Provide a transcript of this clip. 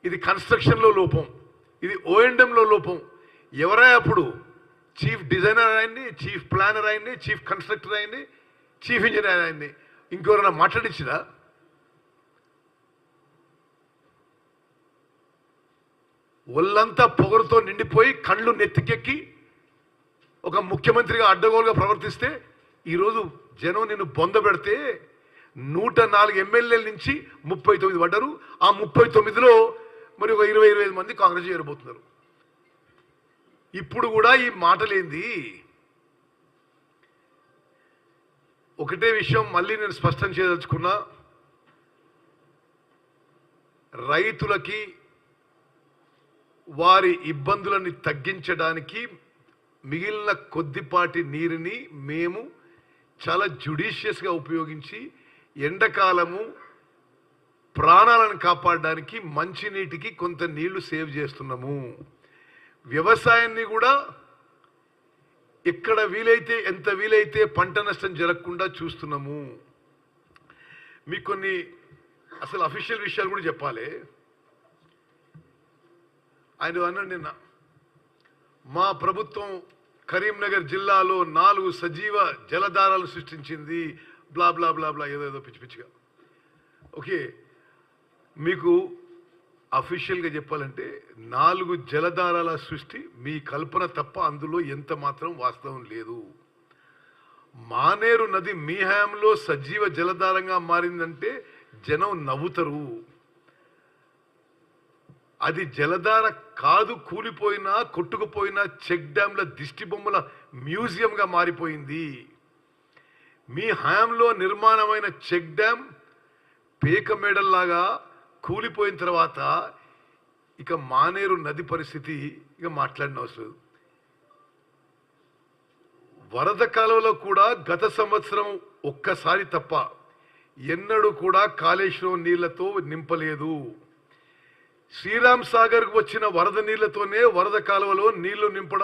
ఇది కన్స్ట్రక్షన్లో లోపం, ఇది ఓఎండ్ఎంలో లోపం. ఎవరై అప్పుడు చీఫ్ డిజైనర్ అయింది, చీఫ్ ప్లానర్ అయింది, చీఫ్ కన్స్ట్రక్టర్ అయింది, చీఫ్ ఇంజనీర్ అయింది. ఇంకెవరైనా మాట్లాడించినా? ఒళ్ళంతా పొగరుతో నిండిపోయి కళ్ళు నెత్తికెక్కి ఒక ముఖ్యమంత్రిగా అడ్డగోలుగా ప్రవర్తిస్తే ఈరోజు జనం నిన్ను బొంద పెడితే 104 ఎమ్మెల్యేల నుంచి 39 పడ్డారు. ఆ 39లో మరి ఒక 20-25 మంది కాంగ్రెస్ చేరబోతున్నారు. ఇప్పుడు కూడా ఈ మాటలేంది? ఒకటే విషయం మళ్ళీ నేను స్పష్టం చేయదలుచుకున్నా, రైతులకి వారి ఇబ్బందులని తగ్గించడానికి మిగిలిన కొద్దిపాటి నీరుని మేము చాలా జ్యుడిషియస్గా ఉపయోగించి ఎండాకాలము ప్రాణాలను కాపాడడానికి మంచినీటికి కొంత నీళ్లు సేవ్ చేస్తున్నాము. వ్యవసాయాన్ని కూడా ఎక్కడ వీలైతే ఎంత వీలైతే పంట నష్టం జరగకుండా చూస్తున్నాము. మీకు కొన్ని అసలు అఫీషియల్ విషయాలు కూడా చెప్పాలి. ఆయన అన్నాడు నిన్న, మా ప్రభుత్వం కరీంనగర్ జిల్లాలో 4 సజీవ జలధారాలు సృష్టించింది, బ్లా బ్లా బ్లా బ్లా, ఏదో పిచ్చి పిచ్చిగా. ఓకే, మీకు అఫీషియల్గా చెప్పాలంటే 4 జలధారాల సృష్టి మీ కల్పన తప్ప అందులో ఎంత మాత్రం వాస్తవం లేదు. మానేరు నది మీ హయాంలో సజీవ జలధారంగా మారిందంటే జనం నవ్వుతారు. అది జలధార కాదు, కూలిపోయినా కొట్టుకుపోయినా చెక్ డ్యాంల దిష్టి బొమ్మల మ్యూజియంగా మారిపోయింది. మీ హయాంలో నిర్మాణమైన చెక్ డ్యామ్ పేక మేడల్లాగా కూలిపోయిన తర్వాత ఇక మానేరు నది పరిస్థితి ఇక మాట్లాడిన అవసరం. వరద కాలంలో కూడా గత సంవత్సరం ఒక్కసారి తప్ప ఎన్నడూ కూడా కాళేశ్వరం నీళ్లతో నింపలేదు. శ్రీరామ్ సాగర్కు వచ్చిన వరద నీళ్లతోనే వరద కాలువలో నీళ్లు నింపడం